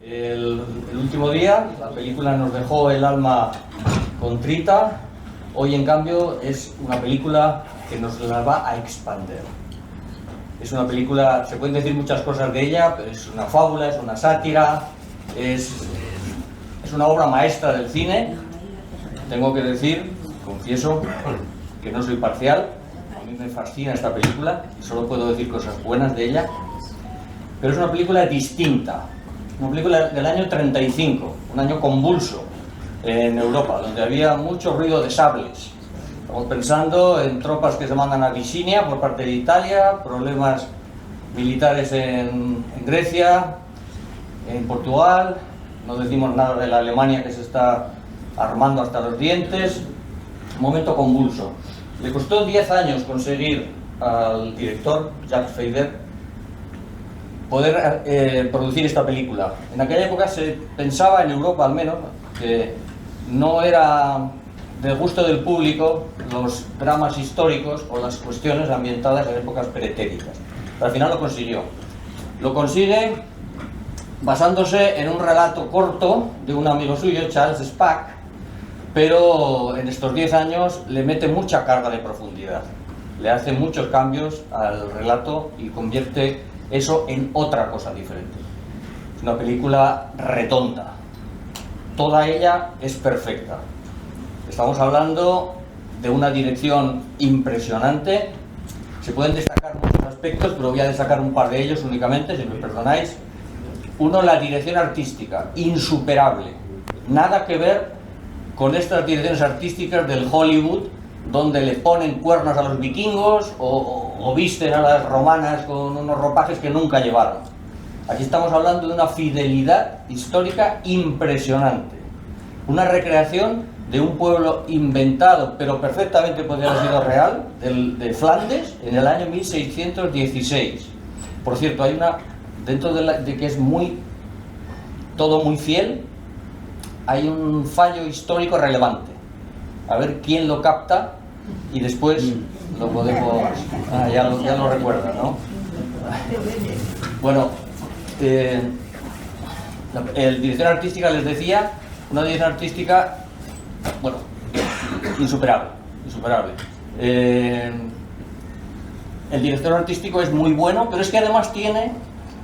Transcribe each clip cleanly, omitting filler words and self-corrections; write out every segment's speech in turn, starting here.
El último día, la película nos dejó el alma contrita. Hoy, en cambio, es una película que nos la va a expander. Es una película, se pueden decir muchas cosas de ella, pero es una fábula, es una sátira, es una obra maestra del cine. Tengo que decir, confieso, que no soy parcial. A mí me fascina esta película y solo puedo decir cosas buenas de ella. Pero es una película distinta. Una película del año 35, un año convulso en Europa, donde había mucho ruido de sables. Estamos pensando en tropas que se mandan a Visinia por parte de Italia, problemas militares en Grecia, en Portugal, no decimos nada de la Alemania que se está armando hasta los dientes. Un momento convulso. Le costó 10 años conseguir al director, Jacques Feyder, poder producir esta película. En aquella época se pensaba, en Europa al menos, que no era del gusto del público los dramas históricos o las cuestiones ambientadas en épocas pretéritas. Pero al final lo consiguió. Lo consigue basándose en un relato corto de un amigo suyo, Charles Spack, pero en estos 10 años le mete mucha carga de profundidad. Le hace muchos cambios al relato y convierte eso en otra cosa diferente. Es una película redonda. Toda ella es perfecta. Estamos hablando de una dirección impresionante. Se pueden destacar muchos aspectos, pero voy a destacar un par de ellos únicamente, si me perdonáis. Uno, la dirección artística, insuperable. Nada que ver con estas direcciones artísticas del Hollywood, donde le ponen cuernos a los vikingos o visten a las romanas con unos ropajes que nunca llevaron. Aquí estamos hablando de una fidelidad histórica impresionante. Una recreación de un pueblo inventado, pero perfectamente podría haber sido real, de Flandes, en el año 1616. Por cierto, hay una, dentro de que es todo muy fiel, hay un fallo histórico relevante. A ver quién lo capta y después lo podemos... ya lo recuerda, ¿no? Bueno, el dirección artística, les decía, una dirección artística, bueno, insuperable. El director artístico es muy bueno, pero es que además tiene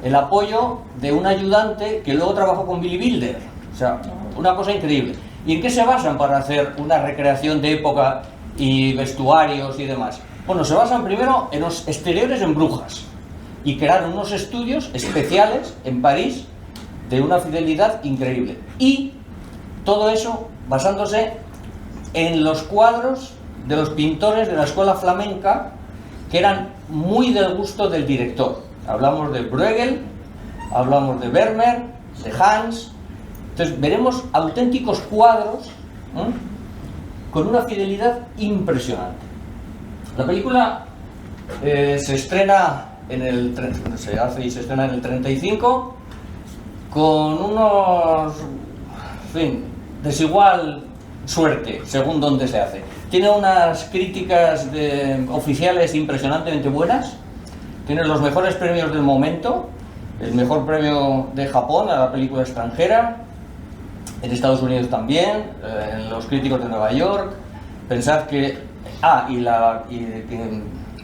el apoyo de un ayudante que luego trabajó con Billy Wilder. O sea, una cosa increíble. ¿Y en qué se basan para hacer una recreación de época y vestuarios y demás? Bueno, se basan primero en los exteriores en Brujas y crearon unos estudios especiales en París de una fidelidad increíble. Y todo eso basándose en los cuadros de los pintores de la escuela flamenca que eran muy del gusto del director. Hablamos de Bruegel, hablamos de Vermeer, de Hans. Entonces veremos auténticos cuadros con una fidelidad impresionante. La película se estrena en el 35 con unos, en fin, desigual suerte según dónde se hace. Tiene unas críticas oficiales impresionantemente buenas. Tiene los mejores premios del momento. El mejor premio de Japón a la película extranjera. En Estados Unidos también, en los críticos de Nueva York. Pensad que...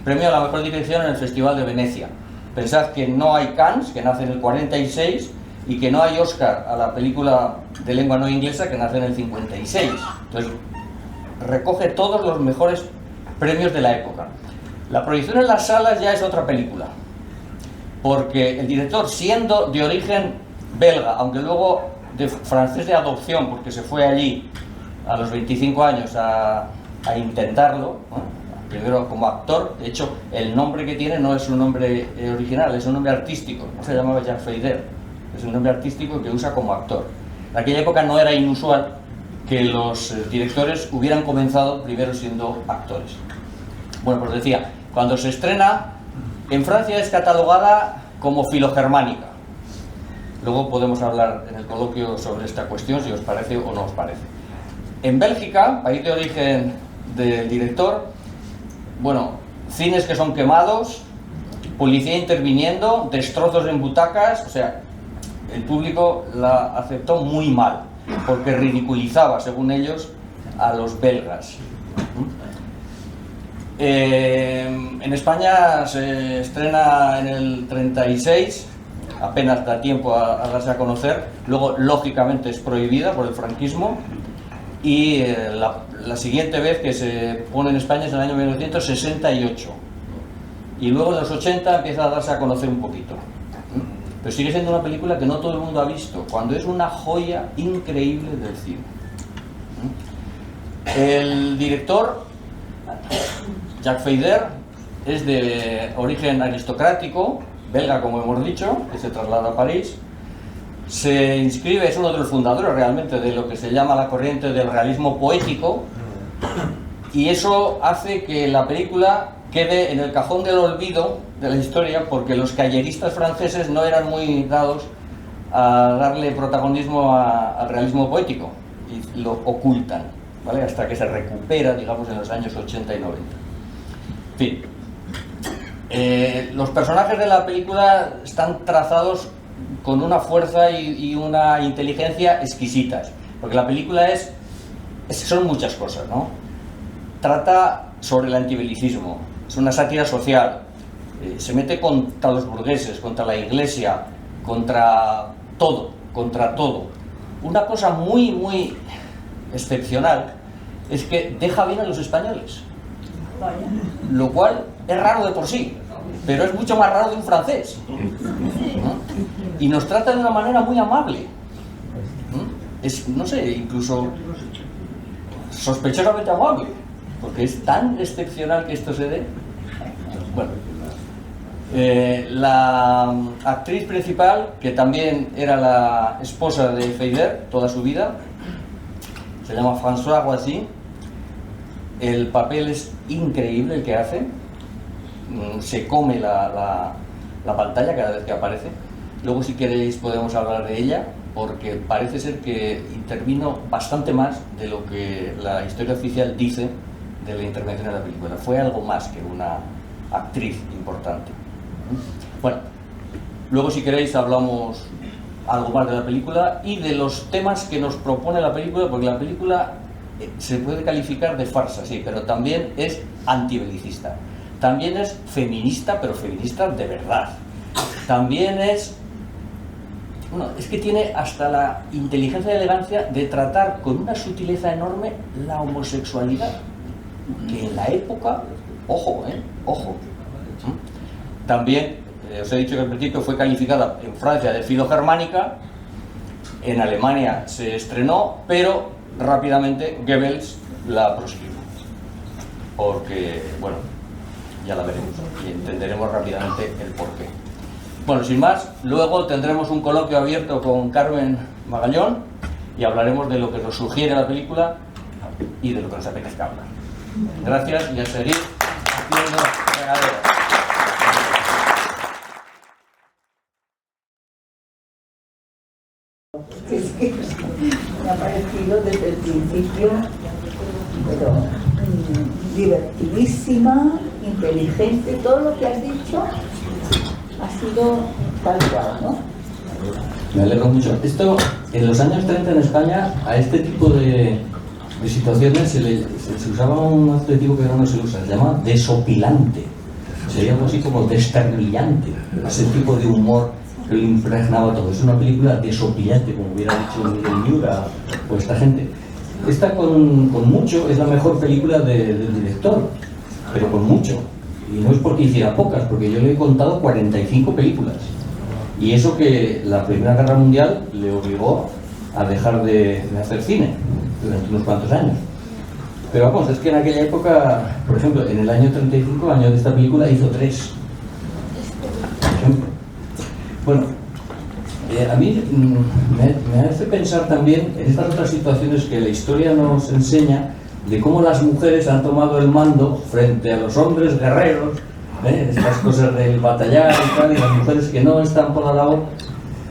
premio a la mejor dirección en el Festival de Venecia. Pensad que no hay Cannes, que nace en el 46, y que no hay Oscar a la película de lengua no inglesa, que nace en el 56. Entonces, recoge todos los mejores premios de la época. La proyección en las salas ya es otra película, porque el director, siendo de origen belga, aunque luego de francés de adopción, porque se fue allí a los 25 años a intentarlo, ¿no? Primero como actor. De hecho, el nombre que tiene no es un nombre original, es un nombre artístico. No se llamaba Jacques Feyder, es un nombre artístico que usa como actor. En aquella época no era inusual que los directores hubieran comenzado primero siendo actores. Bueno, pues decía, cuando se estrena, en Francia es catalogada como filogermánica. Luego podemos hablar en el coloquio sobre esta cuestión, si os parece o no os parece. En Bélgica, país de origen del director, bueno, cines que son quemados, policía interviniendo, destrozos en butacas, o sea, el público la aceptó muy mal, porque ridiculizaba, según ellos, a los belgas. En España se estrena en el 36, apenas da tiempo a darse a conocer, luego lógicamente es prohibida por el franquismo, y la siguiente vez que se pone en España es en el año 1968, y luego en los 80 empieza a darse a conocer un poquito, pero sigue siendo una película que no todo el mundo ha visto, cuando es una joya increíble del cine. El director, Jacques Feyder, es de origen aristocrático, belga como hemos dicho, que se traslada a París. Se inscribe, es uno de los fundadores realmente de lo que se llama la corriente del realismo poético, y eso hace que la película quede en el cajón del olvido de la historia, porque los cayeristas franceses no eran muy dados a darle protagonismo al realismo poético y lo ocultan, ¿vale? Hasta que se recupera, digamos, en los años 80 y 90. En fin, los personajes de la película están trazados con una fuerza y una inteligencia exquisitas, porque la película son muchas cosas, ¿no? Trata sobre el antibelicismo, es una sátira social, se mete contra los burgueses, contra la iglesia, contra todo. Una cosa muy, muy excepcional es que deja bien a los españoles, lo cual es raro de por sí, pero es mucho más raro de un francés, ¿no? Y nos trata de una manera muy amable, ¿no? Es, no sé, incluso sospechosamente amable, porque es tan excepcional que esto se dé. Bueno, la actriz principal, que también era la esposa de Feyder toda su vida, se llama Françoise Roissy. El papel es increíble el que hace, se come la pantalla cada vez que aparece. Luego, si queréis, podemos hablar de ella, porque parece ser que intervino bastante más de lo que la historia oficial dice de la intervención en la película. Fue algo más que una actriz importante. Bueno, luego, si queréis, hablamos algo más de la película y de los temas que nos propone la película, porque la película se puede calificar de farsa, sí, pero también es antibelicista, también es feminista, pero feminista de verdad, también es que tiene hasta la inteligencia y elegancia de tratar con una sutileza enorme la homosexualidad, que en la época, ojo, también, os he dicho que al principio fue calificada en Francia de filogermánica, en Alemania se estrenó, pero rápidamente Goebbels la proscribió, porque, bueno, ya la veremos y entenderemos rápidamente el porqué. Bueno, sin más, luego tendremos un coloquio abierto con Carmen Magallón y hablaremos de lo que nos sugiere la película y de lo que nos apetezca hablar. Gracias y a seguir haciendo regaderas. Es que me ha parecido desde el principio, pero divertidísima, inteligente, todo lo que has dicho ha sido tal cual, ¿no? Me alegro mucho. Esto, en los años 30 en España, a este tipo de situaciones se usaba un adjetivo que ahora no se usa, se llama desopilante. Sería algo así como desternillante, ese tipo de humor que lo impregnaba todo. Es una película desopilante, como hubiera dicho Miguel Miura o esta gente. Esta con mucho es la mejor película del director, pero con mucho. Y no es porque hiciera pocas, porque yo le he contado 45 películas. Y eso que la Primera Guerra Mundial le obligó a dejar de hacer cine durante unos cuantos años. Pero vamos, es que en aquella época, por ejemplo, en el año 35, año de esta película, hizo 3. Por ejemplo. Bueno, a mí me hace pensar también en estas otras situaciones que la historia nos enseña de cómo las mujeres han tomado el mando frente a los hombres guerreros, estas cosas del batallar y tal, y las mujeres que no están por la labor,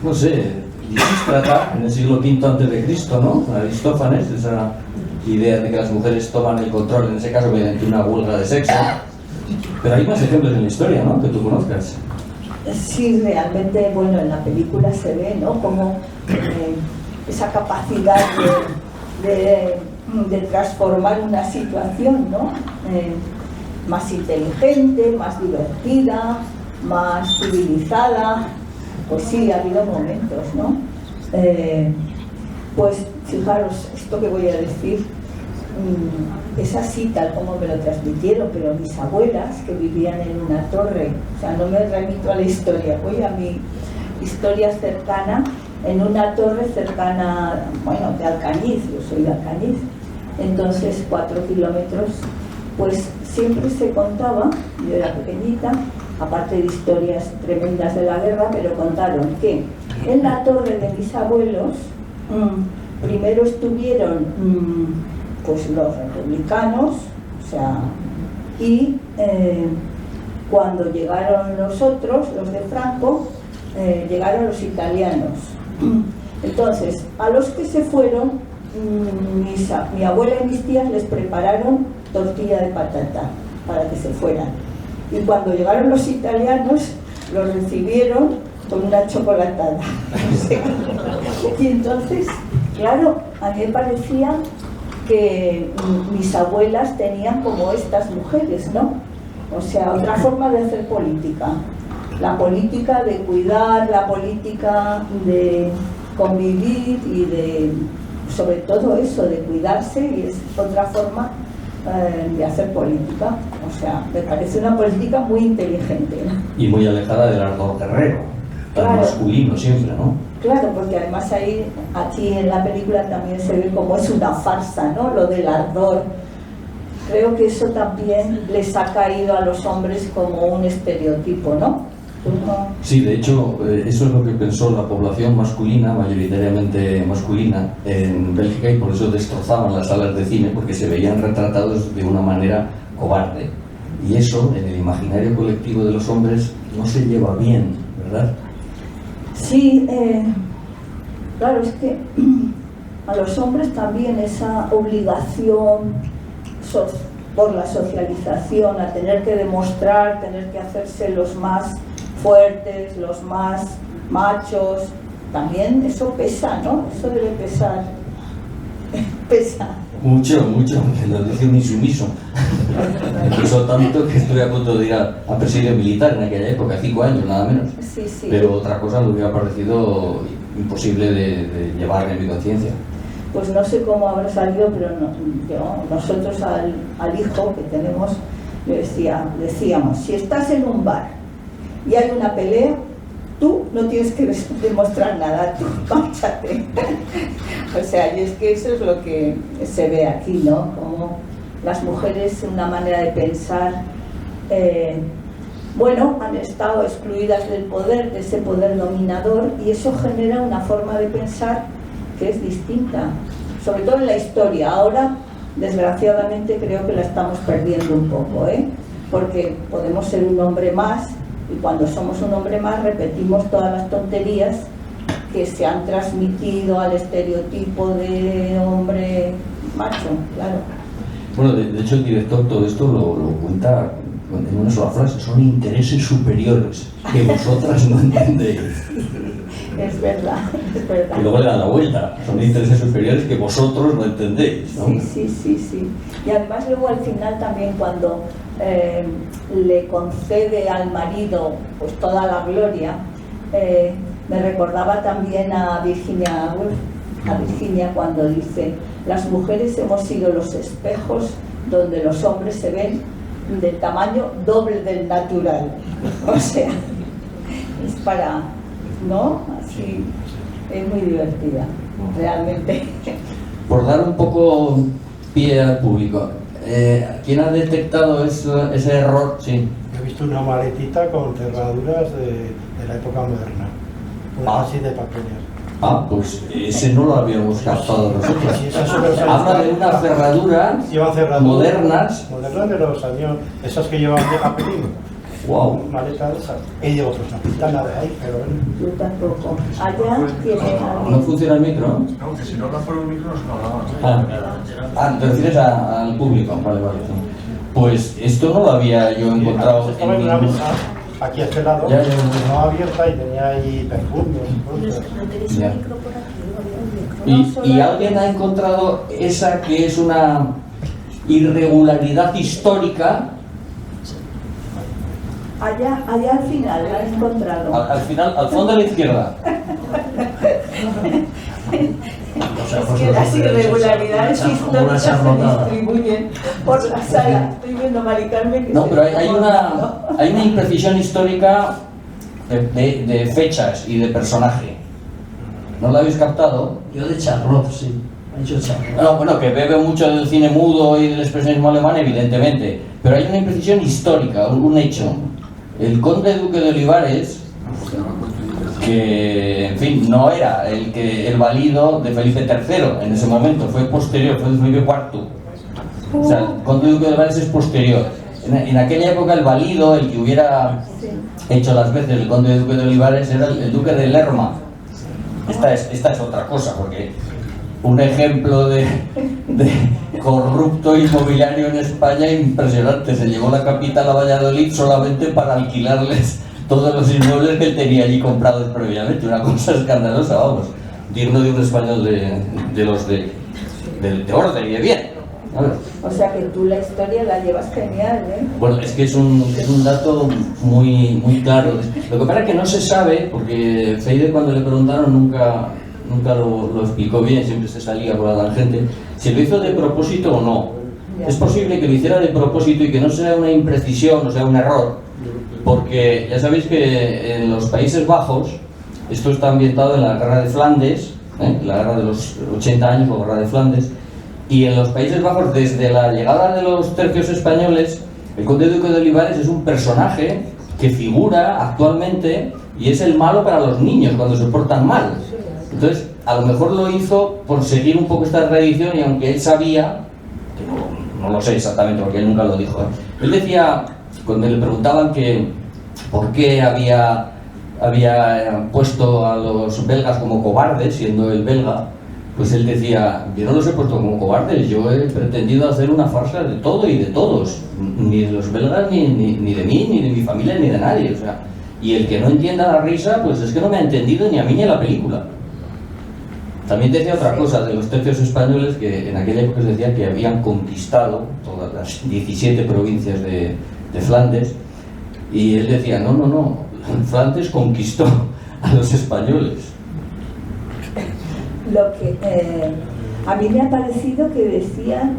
no sé, Lisístrata en el siglo V a.C., ¿no? Aristófanes, esa idea de que las mujeres toman el control, en ese caso mediante una huelga de sexo. Pero hay más ejemplos en la historia, ¿no? Que tú conozcas. sí, realmente, bueno, en la película se ve, ¿no? Como esa capacidad de transformar una situación, ¿no? Más inteligente, más divertida, más civilizada. Pues sí, ha habido momentos, ¿no? Pues fijaros, esto que voy a decir es así tal como me lo transmitieron, pero mis abuelas que vivían en una torre, o sea, no me remito a la historia, voy a mi historia cercana, en una torre cercana, bueno, de Alcañiz, yo soy de Alcañiz, entonces 4 kilómetros, pues siempre se contaba, yo era pequeñita, aparte de historias tremendas de la guerra, pero contaron que en la torre de mis abuelos primero estuvieron pues los republicanos, o sea, y cuando llegaron los otros, los de Franco, llegaron los italianos. Entonces, a los que se fueron, mi abuela y mis tías les prepararon tortilla de patata para que se fueran. Y cuando llegaron los italianos, los recibieron con una chocolatada. Y entonces, claro, a mí me parecía que mis abuelas tenían como estas mujeres, ¿no? O sea, otra forma de hacer política. La política de cuidar, la política de convivir y de, sobre todo eso, de cuidarse, y es otra forma de hacer política. O sea, me parece una política muy inteligente, ¿no? Y muy alejada del ardor guerrero, tan claro, masculino siempre, ¿no? Claro, porque además ahí, aquí en la película también se ve como es una farsa, ¿no? Lo del ardor. Creo que eso también les ha caído a los hombres como un estereotipo, ¿no? Sí, de hecho, eso es lo que pensó la población masculina, mayoritariamente masculina, en Bélgica, y por eso destrozaban las salas de cine, porque se veían retratados de una manera cobarde. Y eso, en el imaginario colectivo de los hombres, no se lleva bien, ¿verdad? Sí, claro, es que a los hombres también esa obligación por la socialización, a tener que demostrar, tener que hacerse los más fuertes, los más machos, también eso pesa, ¿no? Eso debe pesar. Pesa. Mucho, mucho, que lo dice un insumiso. Pesó tanto que estoy a punto de ir a presidio militar en aquella época, 5 años nada menos. Sí, sí. Pero otra cosa me hubiera parecido imposible de llevar en mi conciencia. Pues no sé cómo habrá salido, pero nosotros al hijo que tenemos, decíamos, si estás en un bar y hay una pelea, tú no tienes que demostrar nada, tú márchate. O sea, y es que eso es lo que se ve aquí, ¿no? Como las mujeres, una manera de pensar, bueno, han estado excluidas del poder, de ese poder dominador, y eso genera una forma de pensar que es distinta, sobre todo en la historia. Ahora, desgraciadamente, creo que la estamos perdiendo un poco, porque podemos ser un hombre más, y cuando somos un hombre más repetimos todas las tonterías que se han transmitido al estereotipo de hombre macho, claro. Bueno, de hecho el director todo esto lo cuenta en una sola frase: son intereses superiores que vosotras no entendéis. Es verdad, es verdad. Y luego le dan la vuelta: son intereses superiores que vosotros no entendéis, ¿no? Sí. Y además luego al final también cuando le concede al marido pues toda la gloria, me recordaba también a Virginia Woolf, a Virginia cuando dice: las mujeres hemos sido los espejos donde los hombres se ven del tamaño doble del natural. O sea, es para, ¿no? Así, es muy divertida, realmente. Por dar un poco pie al público, ¿quién ha detectado ese error? Sí. He visto una maletita con cerraduras de la época moderna, así de pequeñas. Ah, pues ese no lo habíamos captado nosotros. Sí, esas Habla de unas cerraduras modernas. Modernas de los años, esas que llevan de papelín. Wow. Maleta de esas. Y digo, pues no pinta nada de ahí, pero bueno. Yo tampoco. Allá tiene ¿No alguien. funciona el micro? No, que si no hablas por el micro no se hablaba. Te refieres al público. Vale. Pues esto no lo había yo encontrado Estaba en una mesa aquí a este lado, Ya, ya, ya. no abierta y tenía ahí perfumes y cosas. ¿No tenéis Ya. un micro por aquí? ¿O había un micro? Y alguien ha encontrado esa que es una irregularidad histórica. Allá al final la he encontrado. Al final, al fondo de la izquierda. O sea, Es pues que lo las que irregularidades como una históricas se charlotada. distribuyen por la sala. Estoy viendo a Mari Carmen que No, se pero está moviendo. hay una imprecisión histórica de fechas y de personaje. ¿No lo habéis captado? Yo de Charlotte, sí. Ha dicho Charlotte. No, bueno, que bebe mucho del cine mudo y del expresionismo alemán, evidentemente. Pero hay una imprecisión histórica, un hecho. El conde duque de Olivares, que, en fin, no era el valido de Felipe III en ese momento, fue posterior, fue de Felipe IV. O sea, el conde duque de Olivares es posterior. En aquella época el valido, el que hubiera hecho las veces el conde duque de Olivares, era el duque de Lerma. Esta es otra cosa, porque un ejemplo de corrupto inmobiliario en España impresionante. Se llevó la capital a Valladolid solamente para alquilarles todos los inmuebles que él tenía allí comprados previamente. Una cosa escandalosa, vamos, digno de un español de los de orden y de bien. O sea que tú la historia la llevas genial, ¿eh? Bueno, es que es un dato muy claro. Lo que pasa es que no se sabe, porque Freire cuando le preguntaron nunca lo explicó bien, siempre se salía por la tangente, si lo hizo de propósito o no. Es posible que lo hiciera de propósito y que no sea una imprecisión, o sea, un error, porque ya sabéis que en los Países Bajos, esto está ambientado en la guerra de Flandes, la guerra de los 80 años, la guerra de Flandes, y en los Países Bajos, desde la llegada de los tercios españoles, el conde duque de Olivares es un personaje que figura actualmente y es el malo para los niños cuando se portan mal. Entonces, a lo mejor lo hizo por seguir un poco esta tradición, y aunque él sabía, que no lo sé exactamente porque él nunca lo dijo, él decía, cuando le preguntaban que por qué había puesto a los belgas como cobardes, siendo él belga, pues él decía, yo no los he puesto como cobardes, yo he pretendido hacer una farsa de todo y de todos, ni de los belgas, ni de mí, ni de mi familia, ni de nadie, o sea, y el que no entienda la risa, pues es que no me ha entendido ni a mí ni a la película. También decía otra cosa de los tercios españoles, que en aquella época se decía que habían conquistado todas las 17 provincias de Flandes, y él decía, no, Flandes conquistó a los españoles. Lo que a mí me ha parecido que decían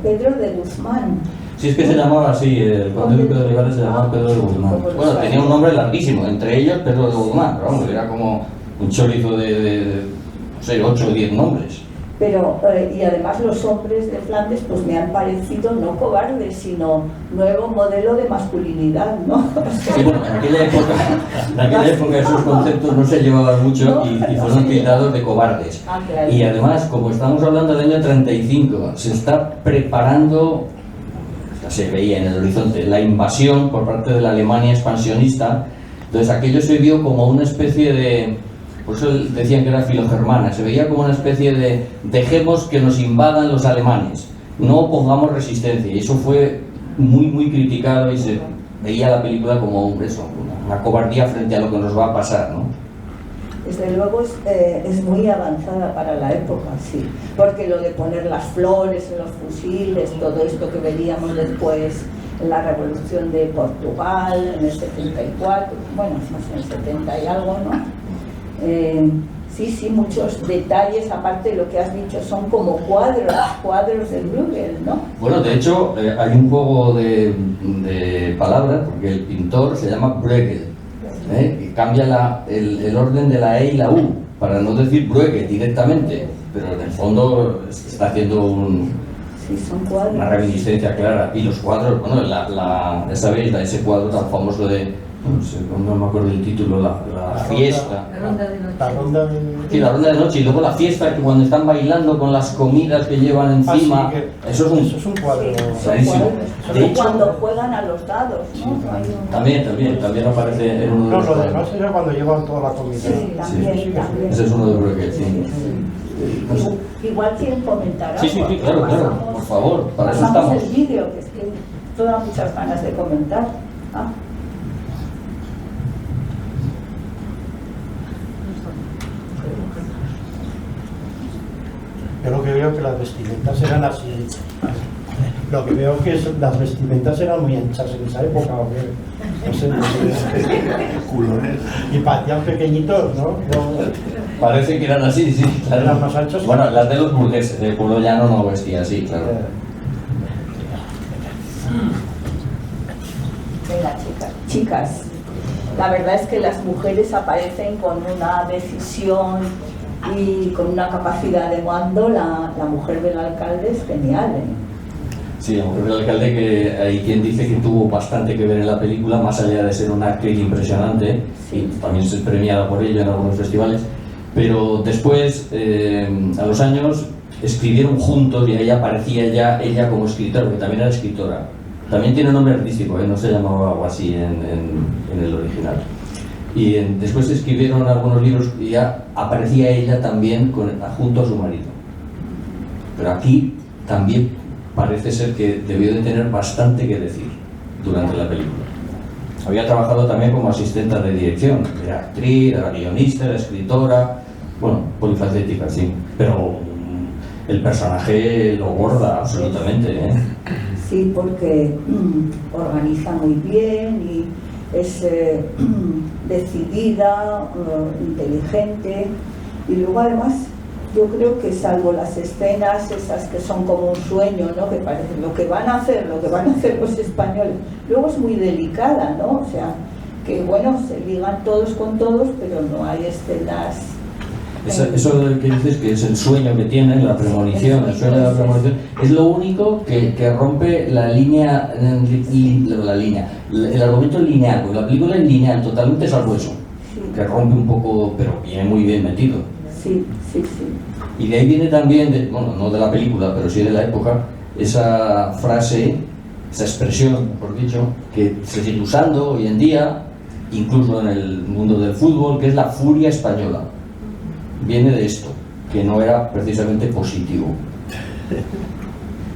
Pedro de Guzmán. Si es que se llamaba así, el conde duque de Olivares se llamaba Pedro de Guzmán. Bueno, tenía un nombre larguísimo, entre ellos Pedro de Guzmán, pero vamos, era como un chorizo de no sé, 8 o 10 nombres. Pero, y además los hombres de Flandes pues me han parecido no cobardes, sino nuevo modelo de masculinidad, ¿no? Sí, bueno, en aquella época esos conceptos no se llevaban mucho y fueron tildados de cobardes. Ah, claro. Y además, como estamos hablando del año 35, se está preparando, se veía en el horizonte, la invasión por parte de la Alemania expansionista. Entonces aquello se vio como una especie de, por eso decían que era filogermana, se veía como una especie de dejemos que nos invadan los alemanes, no pongamos resistencia, y eso fue muy criticado y se veía la película como una cobardía frente a lo que nos va a pasar, ¿no? Desde luego es muy avanzada para la época, sí, porque lo de poner las flores en los fusiles, todo esto que veríamos después en la Revolución de Portugal, en el 74, bueno, más en el 70 y algo, ¿no? Sí, muchos detalles, aparte de lo que has dicho, son como cuadros de Bruegel, ¿no? Bueno, de hecho, hay un juego de palabras, porque el pintor se llama Bruegel, y cambia el orden de la E y la U, para no decir Bruegel directamente, pero en el fondo está haciendo Sí, son cuadros. una reminiscencia clara. Y los cuadros, bueno, ya sabéis, ese cuadro tan famoso de, no me acuerdo el título, la fiesta. La ronda de noche. La ronda de... Sí, la ronda de noche, y luego la fiesta, que cuando están bailando con las comidas que llevan encima, sí, eso es un cuadro. Sí, son clarísimo. cuadros. De Y hecho, cuando juegan a los dados, ¿no? Hay un- también aparece en uno de No, los lo cuadros. demás era cuando llevan toda la comida. Sí, también. Ese es uno de Bruegel, sí. No sé. Igual quieren comentar algo. Sí, claro, Pasamos- por favor, para eso pasamos estamos. el vídeo, que es que tengo muchas ganas de comentar. Yo lo que veo que las vestimentas eran así. Lo que veo que las vestimentas eran muy anchas en esa época, ¿o qué? No sé. Culones. Y parecían pequeñitos, ¿no? Parece que eran así, sí, claro. Eran más anchos. Bueno, las de los burgueses, el pueblo llano no vestía así, claro. Venga, chicas, la verdad es que las mujeres aparecen con una decisión y con una capacidad de mando. La mujer del alcalde es genial, ¿eh? Sí, la mujer del alcalde, que hay quien dice que tuvo bastante que ver en la película, más allá de ser una actriz impresionante, y también ser premiada por ello en algunos festivales, pero después, a los años, escribieron juntos y ahí aparecía ya ella como escritora, porque también era escritora. También tiene un nombre artístico, no se llamaba algo así en el original. Y después escribieron algunos libros y ya aparecía ella también junto a su marido. Pero aquí también parece ser que debió de tener bastante que decir durante la película. Había trabajado también como asistente de dirección, era actriz, era guionista, era escritora, bueno, polifacética, sí, pero el personaje lo borda absolutamente, ¿eh? Sí, porque organiza muy bien y es decidida, inteligente, y luego además yo creo que salvo las escenas esas que son como un sueño, ¿no? Que parece lo que van a hacer los españoles, luego es muy delicada, ¿no? O sea, que bueno, se ligan todos con todos, pero no hay escenas. Eso que dices que es el sueño que tiene, la premonición, el sueño de la premonición, es lo único que rompe la línea, el argumento lineal, porque la película es lineal totalmente, salvo eso, que rompe un poco, pero viene muy bien metido. Sí. Y de ahí viene también, bueno, no de la película, pero sí de la época, esa frase, esa expresión, mejor dicho, que se sigue usando hoy en día, incluso en el mundo del fútbol, que es la furia española. Viene de esto, que no era precisamente positivo.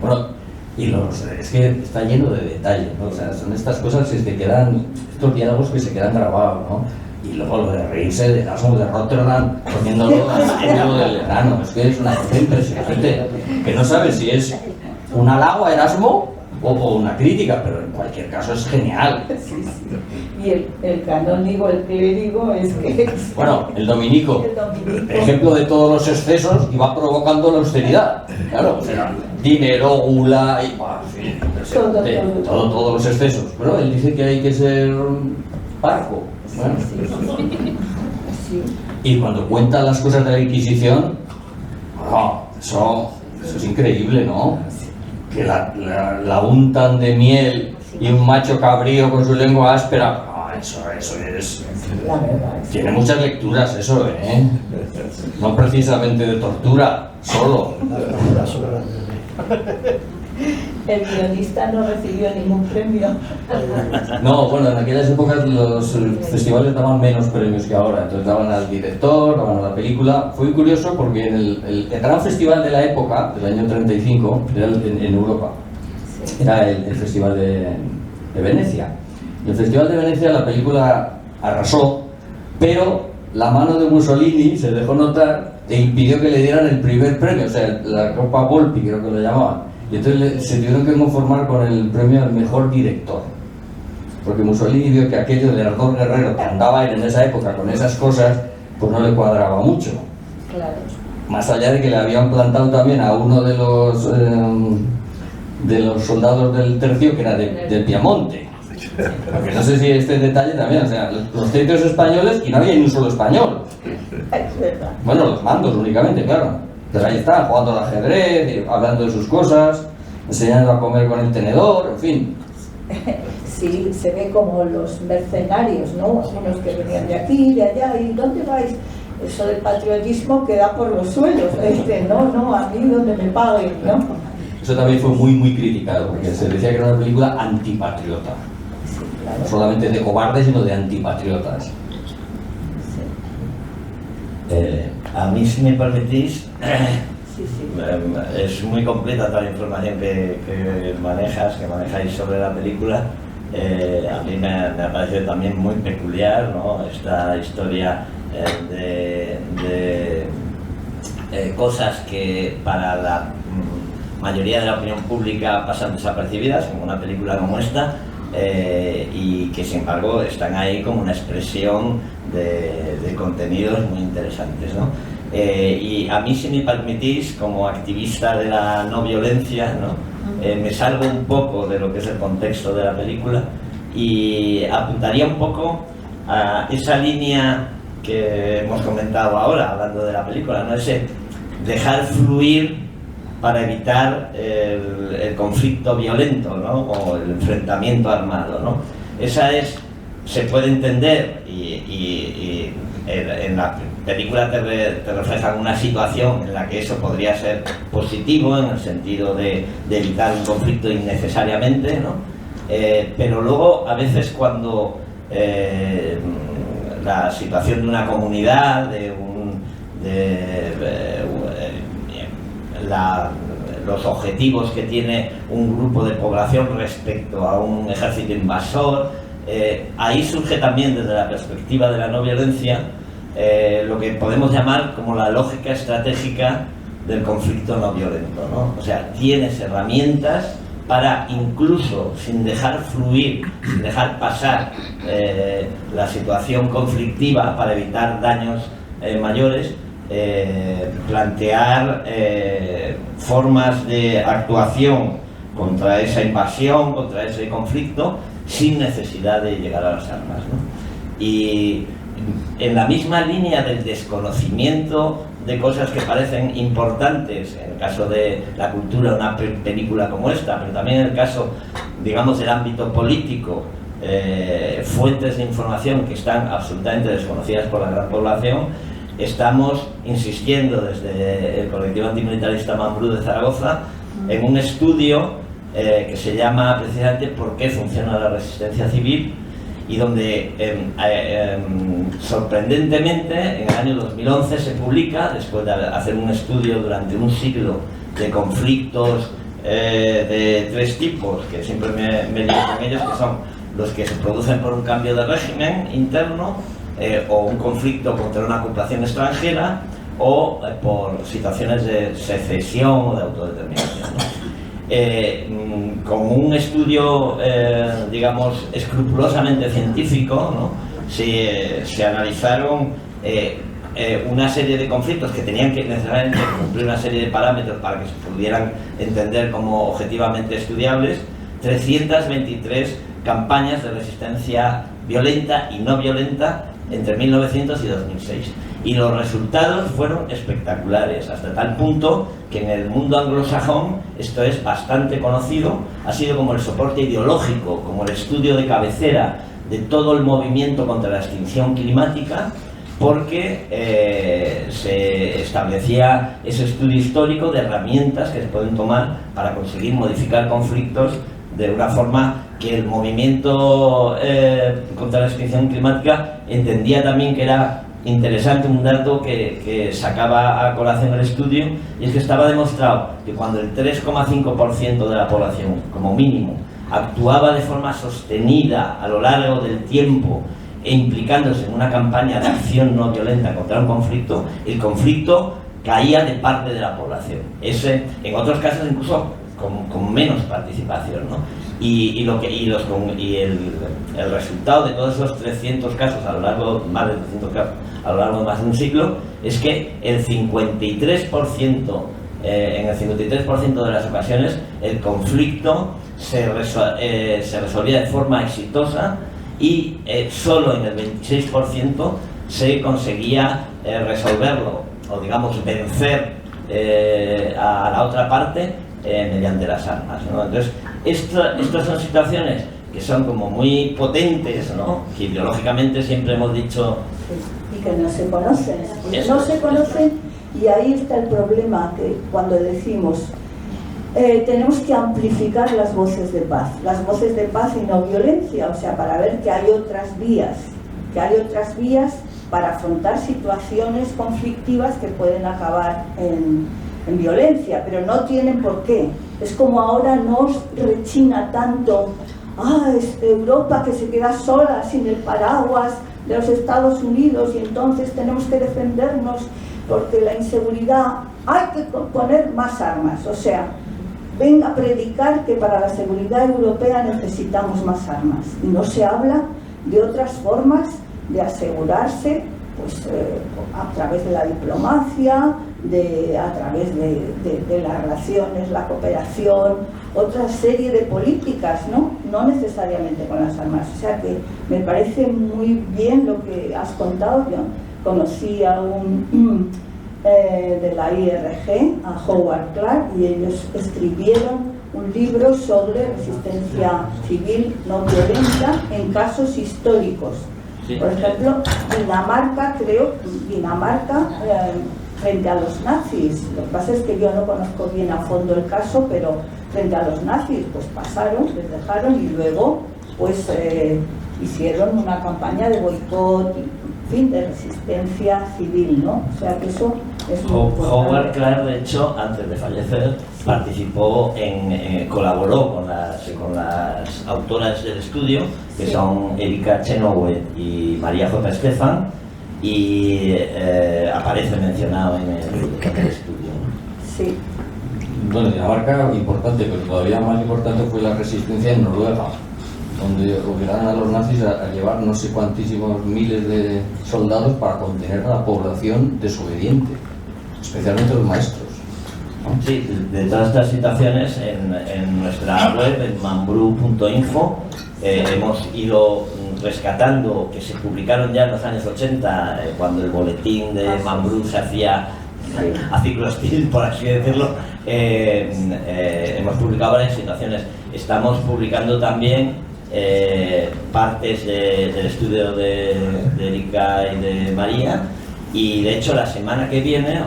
Bueno, y es que está lleno de detalles, ¿no? O sea, son estas cosas que se quedan, estos diálogos que se quedan grabados, ¿no? Y luego lo de reírse de Erasmo de Rotterdam poniéndolo al estilo del verano, es que es una cosa impresionante, que no sabes si es un halago a Erasmo o una crítica, pero en cualquier caso es genial. Sí. Y el canónigo, el clérigo, es que... Bueno, el dominico, ejemplo de todos los excesos y va provocando la austeridad. Claro, o sea, dinero, gula y... todos los excesos. Pero él dice que hay que ser parco. Bueno. Sí. Y cuando cuenta las cosas de la Inquisición, oh, eso es increíble, ¿no? Que la untan de miel y un macho cabrío con su lengua áspera. Eso es... La verdad. Tiene muchas lecturas eso, ¿eh? No precisamente de tortura, solo. El guionista no recibió ningún premio. No, bueno, en aquellas épocas los festivales daban menos premios que ahora, entonces daban al director, daban a la película. Fue curioso porque en el gran festival de la época, del año 35, era en Europa, era el festival de Venecia. En el festival de Venecia la película arrasó, pero la mano de Mussolini se dejó notar e impidió que le dieran el primer premio, o sea, la Copa Volpi creo que lo llamaban. Y entonces se tuvieron que conformar con el premio al mejor director, porque Mussolini vio que aquello de Ardor Guerrero, que andaba en esa época con esas cosas, pues no le cuadraba mucho. Claro. Más allá de que le habían plantado también a uno de los soldados del tercio, que era del Piamonte. Porque no sé si este detalle también, o sea, los tercios españoles y no había ni un solo español. Es verdad. Bueno, los mandos únicamente, claro. Pero ahí están, jugando al ajedrez, hablando de sus cosas, enseñando a comer con el tenedor, en fin. Sí, se ve como los mercenarios, ¿no? Unos que venían de aquí, de allá, ¿y dónde vais? Eso del patriotismo queda por los suelos. No, a mí donde me paguen, ¿no? Eso también fue muy, muy criticado, porque se decía que era una película antipatriota. Sí, claro. No solamente de cobardes, sino de antipatriotas. Sí. A mí, si me permitís, Sí. es muy completa toda la información que manejáis sobre la película. A mí me ha parecido también muy peculiar, ¿no? Esta historia cosas que para la mayoría de la opinión pública pasan desapercibidas, como una película como esta, y que sin embargo están ahí como una expresión de contenidos muy interesantes, ¿no? Y a mí, si me permitís, como activista de la no violencia, ¿no? Me salgo un poco de lo que es el contexto de la película y apuntaría un poco a esa línea que hemos comentado ahora, hablando de la película, ¿no? Ese dejar fluir para evitar el conflicto violento, ¿no? O el enfrentamiento armado, ¿no? Esa es, se puede entender y en la película te reflejan una situación en la que eso podría ser positivo en el sentido de evitar un conflicto innecesariamente, ¿no? Pero luego a veces cuando la situación de una comunidad, los objetivos que tiene un grupo de población respecto a un ejército invasor, ahí surge también desde la perspectiva de la no violencia lo que podemos llamar como la lógica estratégica del conflicto no violento, ¿no? O sea, tienes herramientas para, incluso sin dejar fluir, sin dejar pasar la situación conflictiva para evitar daños mayores, plantear formas de actuación contra esa invasión, contra ese conflicto, sin necesidad de llegar a las armas, ¿no? Y en la misma línea del desconocimiento de cosas que parecen importantes, en el caso de la cultura, una película como esta, pero también en el caso, digamos, del ámbito político, fuentes de información que están absolutamente desconocidas por la gran población, estamos insistiendo desde el colectivo antimilitarista Mambrú de Zaragoza en un estudio que se llama precisamente ¿Por qué funciona la resistencia civil? Y donde sorprendentemente en el año 2011 se publica, después de hacer un estudio durante un siglo de conflictos de tres tipos, que siempre me digo con ellos, que son los que se producen por un cambio de régimen interno, o un conflicto contra una ocupación extranjera, o por situaciones de secesión o de autodeterminación, ¿no? Con un estudio, digamos, escrupulosamente científico, ¿no? se analizaron una serie de conflictos que tenían que necesariamente cumplir una serie de parámetros para que se pudieran entender como objetivamente estudiables, 323 campañas de resistencia violenta y no violenta entre 1900 y 2006. Y los resultados fueron espectaculares, hasta tal punto que en el mundo anglosajón esto es bastante conocido, ha sido como el soporte ideológico, como el estudio de cabecera de todo el movimiento contra la extinción climática, porque se establecía ese estudio histórico de herramientas que se pueden tomar para conseguir modificar conflictos de una forma que el movimiento contra la extinción climática entendía también que era interesante. Un dato que sacaba a colación el estudio, y es que estaba demostrado que cuando el 3,5% de la población, como mínimo, actuaba de forma sostenida a lo largo del tiempo e implicándose en una campaña de acción no violenta contra un conflicto, el conflicto caía de parte de la población. En otros casos incluso con menos participación, ¿no? Y el resultado de todos esos 300 casos a lo largo, más de 300 casos a lo largo de más de un siglo, es que el 53%, en el 53% de las ocasiones, el conflicto se resolvía de forma exitosa, y solo en el 26% se conseguía resolverlo, o digamos vencer a la otra parte mediante las armas, ¿no? Entonces, estas son situaciones que son como muy potentes, ¿no? Que ideológicamente siempre hemos dicho... Y que no se conocen. No se conocen, y ahí está el problema, que cuando decimos tenemos que amplificar las voces de paz y no violencia, o sea, para ver que hay otras vías para afrontar situaciones conflictivas que pueden acabar en violencia, pero no tienen por qué. Es como ahora nos rechina tanto, es Europa que se queda sola sin el paraguas de los Estados Unidos y entonces tenemos que defendernos porque la inseguridad hay que poner más armas, o sea, ven a predicar que para la seguridad europea necesitamos más armas y no se habla de otras formas de asegurarse, pues a través de la diplomacia, a través de las relaciones, la cooperación, otra serie de políticas, no necesariamente con las armas. O sea que me parece muy bien lo que has contado. Yo conocí a un de la IRG, a Howard Clark, y ellos escribieron un libro sobre resistencia civil no violenta en casos históricos. Sí. Por ejemplo, Dinamarca, frente a los nazis, lo que pasa es que yo no conozco bien a fondo el caso, pero frente a los nazis pues pasaron, les dejaron y luego pues hicieron una campaña de boicot, en fin, de resistencia civil, ¿no? O sea que eso es muy importante. Howard Clark, de hecho, antes de fallecer, participó colaboró con las autoras del estudio, que son Erika Chenoweth y María J. Stefan, y aparece mencionado en el estudio. Sí. Bueno, Dinamarca, importante, pero todavía más importante fue la resistencia en Noruega, donde obligaron a los nazis a llevar no sé cuantísimos miles de soldados para contener a la población desobediente, especialmente los maestros, ¿no? Sí, de todas estas situaciones en nuestra web, en mambrú.info, hemos ido rescatando, que se publicaron ya en los años 80, cuando el boletín de Mambrú se hacía a ciclo hostil, por así decirlo. Hemos publicado varias situaciones. Estamos publicando también partes del estudio de Erika y de María, y de hecho la semana que viene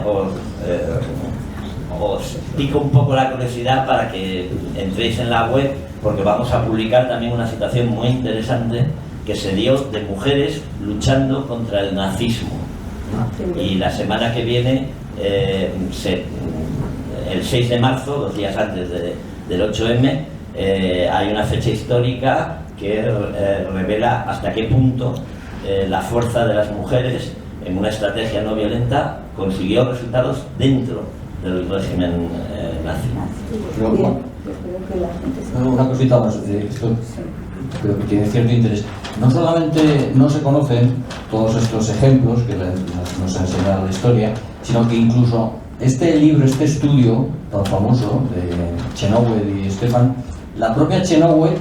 os pico un poco la curiosidad para que entréis en la web, porque vamos a publicar también una situación muy interesante que se dio de mujeres luchando contra el nazismo. Y la semana que viene, el 6 de marzo, 2 días antes del 8M, hay una fecha histórica que revela hasta qué punto la fuerza de las mujeres en una estrategia no violenta consiguió resultados dentro del régimen nazi. Pero, Bien, yo creo que la gente una cosita más, esto creo que tiene cierto interés. No solamente no se conocen todos estos ejemplos que nos ha enseñado la historia, sino que incluso este libro, este estudio tan famoso de Chenoweth y Stefan, la propia Chenoweth,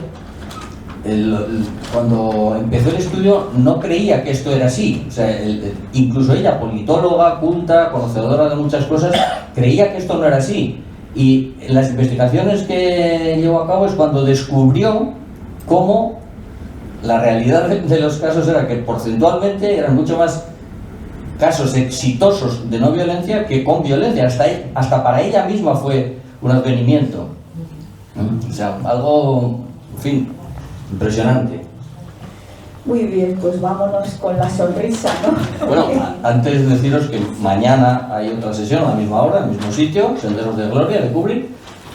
cuando empezó el estudio no creía que esto era así. O sea, incluso ella, politóloga, culta, conocedora de muchas cosas, creía que esto no era así. Y las investigaciones que llevó a cabo es cuando descubrió cómo la realidad de los casos era que porcentualmente eran mucho más casos exitosos de no violencia que con violencia. Hasta para ella misma fue un advenimiento. O sea, algo, en fin, impresionante. Muy bien, pues vámonos con la sonrisa, ¿no? Bueno, antes de deciros que mañana hay otra sesión a la misma hora, en el mismo sitio, Senderos de Gloria, de Kubrick,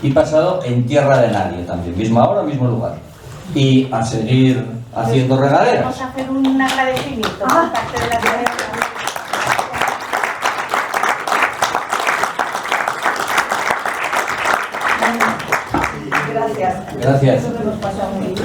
y pasado en Tierra de Nadie también, misma hora, mismo lugar. Y a seguir haciendo regaderas. Vamos a hacer un agradecimiento por parte de la comunidad. Gracias. Gracias. Eso que nos pasa muy bien.